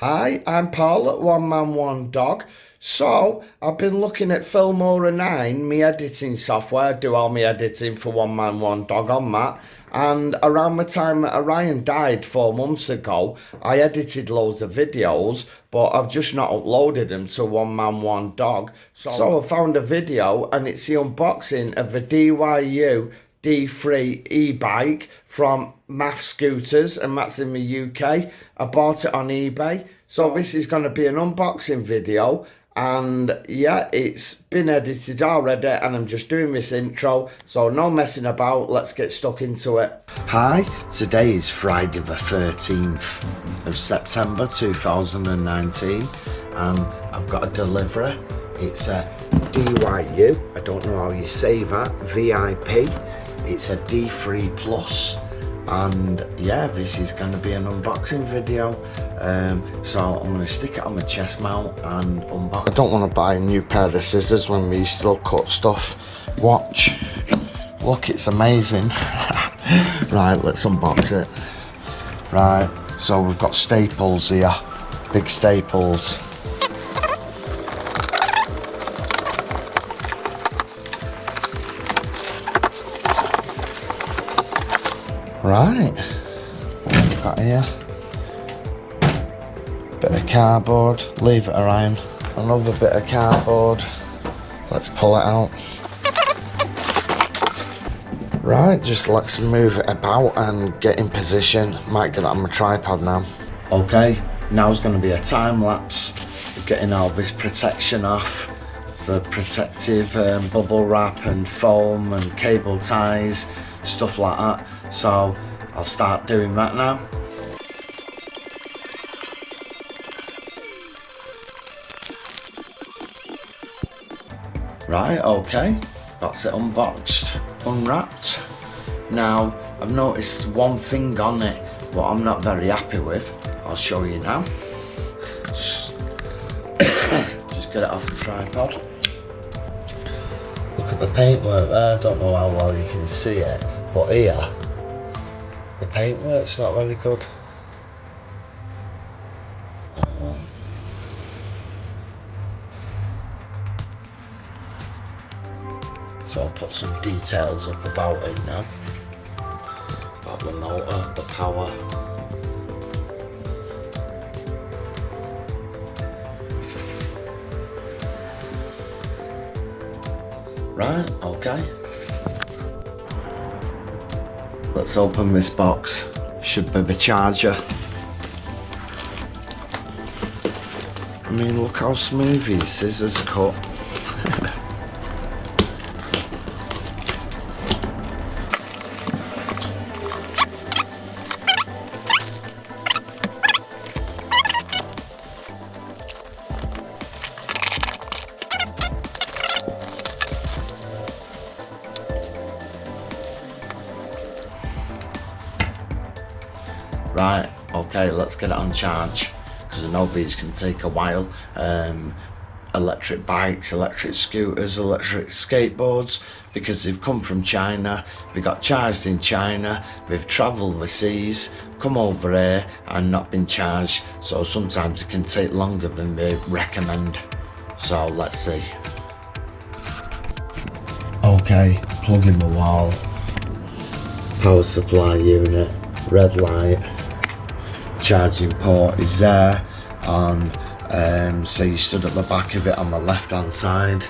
Hi, I'm Paul at One Man One Dog. So, I've been looking at Filmora 9, my editing software. I do all my editing for One Man One Dog on that. And around the time that Orion died 4 months ago, I edited loads of videos, but I've just not uploaded them to One Man One Dog. So I found a video, and it's the unboxing of the DYU D3 e-bike from Math Scooters, and that's in the UK. I bought it on eBay. So this is going to be an unboxing video, and yeah, it's been edited already, and I'm just doing this intro, so no messing about. Let's get stuck into it. Hi, today is Friday the 13th of September 2019, and I've got a delivery. It's a DYU, I don't know how you say that, VIP. It's a D3 Plus, and yeah, this is going to be an unboxing video. So I'm going to stick it on my chest mount and unbox. I don't want to buy a new pair of scissors when we still cut stuff. Watch, look, it's amazing. Right, let's unbox it. Right, so we've got staples here, big staples. Right, what have we got here? Bit of cardboard, leave it around. Another bit of cardboard, let's pull it out. Right, just let's move it about and get in position. Might get it on my tripod now. Okay, now's going to be a time lapse of getting all this protection off. The protective bubble wrap and foam and cable ties, stuff like that. So I'll start doing that now. Right, okay, that's it unboxed, unwrapped. Now, I've noticed one thing on it, what I'm not very happy with. I'll show you now. Just get it off the tripod. Look at the paintwork there, I don't know how well you can see it, but here, the paintwork's not very good. So I'll put some details up about it now. About the motor, the power. Right, okay. Let's open this box. Should be the charger. I mean, look how smooth these scissors cut. Right, okay, let's get it on charge, because I know these can take a while. Electric bikes, electric scooters, electric skateboards, because they've come from China, they got charged in China, they've travelled overseas, come over here and not been charged, so sometimes it can take longer than they recommend. So let's see. Okay, plug in the wall, power supply unit, red light, charging port is there, and so you stood at the back of it on the left hand side,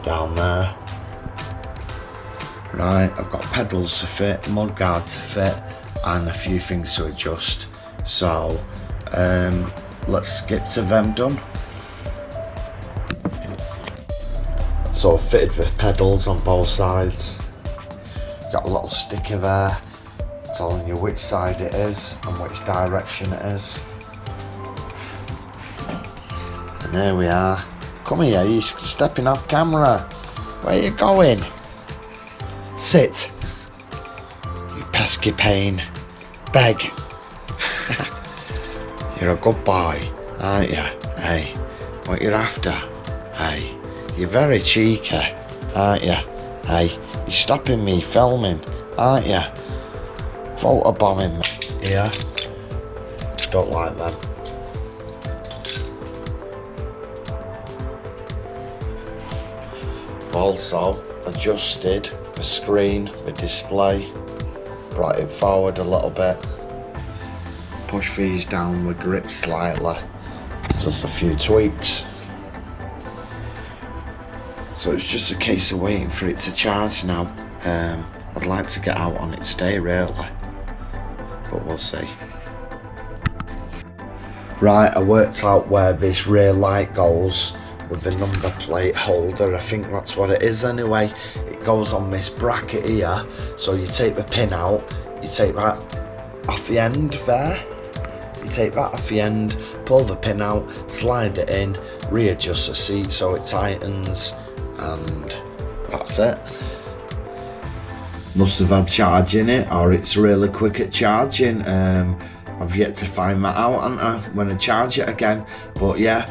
down there. Right, I've got pedals to fit, mudguard to fit, and a few things to adjust. So let's skip to them done. So I've fitted the pedals on both sides. Got a little sticker there telling you which side it is and which direction it is. And there we are. Come here, you're stepping off camera. Where are you going? Sit. You pesky pain. Beg. You're a good boy, aren't you? Hey, what you're after? Hey, you're very cheeky, aren't you? Hey, you're stopping me filming, aren't you? Photobombing me. Yeah, don't like that. I've also adjusted the screen, the display, brought it forward a little bit, push these down with grip slightly, just a few tweaks. So it's just a case of waiting for it to charge now. I'd like to get out on it today really, but we'll see. Right, I worked out where this rear light goes with the number plate holder. I think that's what it is anyway. It goes on this bracket here, so you take the pin out, you take that off the end there, you take that off the end, pull the pin out, slide it in, readjust the seat so it tightens, and that's it. Must have had charge in it, or it's really quick at charging. I've yet to find that out, haven't I, when I charge it again. But yeah,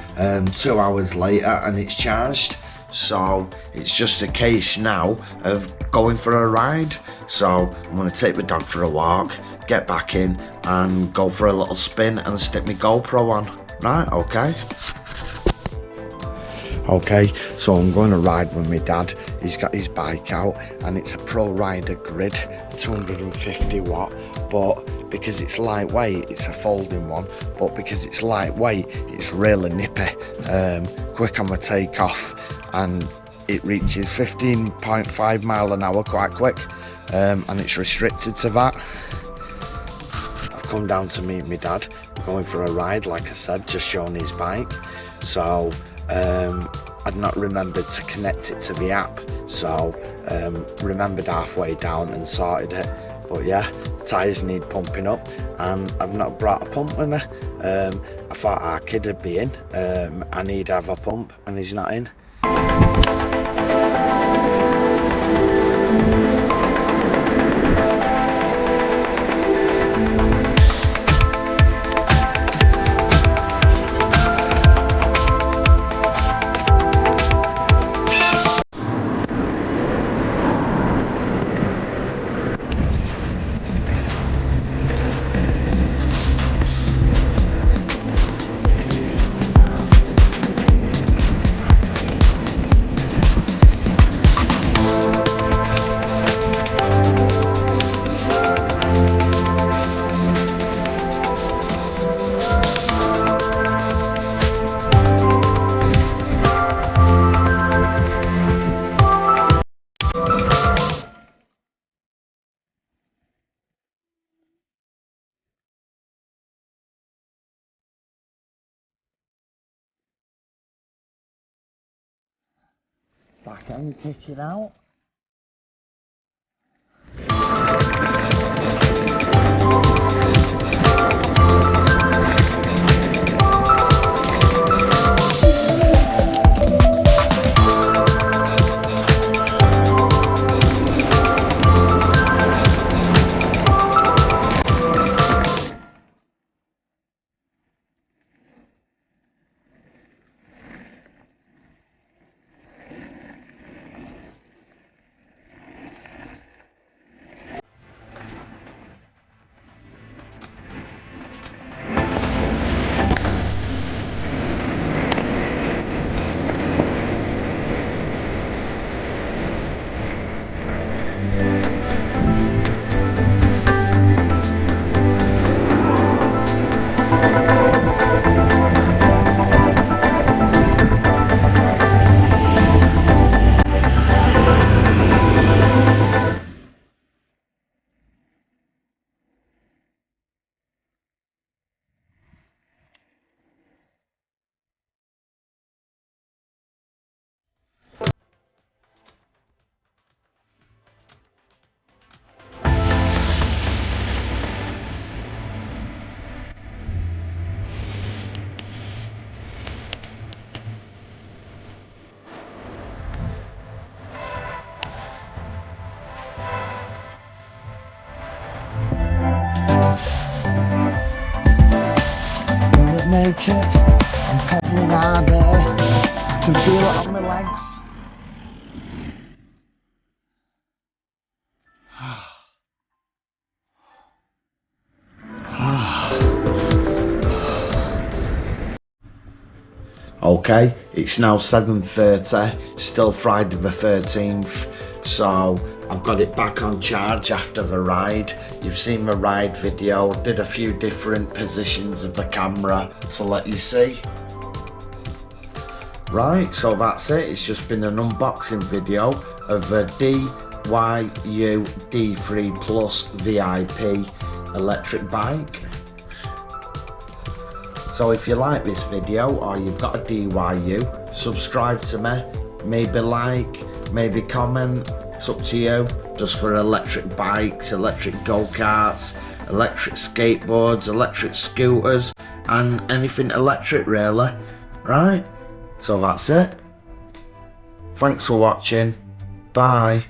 2 hours later and it's charged. So it's just a case now of going for a ride. So I'm going to take the dog for a walk, get back in and go for a little spin and stick my GoPro on. Right, okay. Okay, so I'm going to ride with my dad. He's got his bike out and it's a Pro Rider Grid, 250 watt, but because it's lightweight, it's a folding one, but because it's lightweight, it's really nippy, quick on the takeoff, and it reaches 15.5 mile an hour quite quick, and it's restricted to that. I've come down to meet my dad, going for a ride, like I said, just showing his bike. So I'd not remembered to connect it to the app, so remembered halfway down and sorted it. But yeah, tyres need pumping up and I've not brought a pump with me. I thought our kid would be in and he'd have a pump, and he's not in. Back end kicking out. Make it. I'm pedaling hard there to feel it on my legs. Okay, it's now 7:30, still Friday the 13th, so I've got it back on charge after the ride. You've seen the ride video, did a few different positions of the camera to let you see. Right, so that's it. It's just been an unboxing video of the DYU D3 Plus VIP electric bike. So if you like this video or you've got a DYU, subscribe to me, maybe like, maybe comment, it's up to you. Just for electric bikes, electric go-karts, electric skateboards, electric scooters, and anything electric really, right? So that's it. Thanks for watching, bye.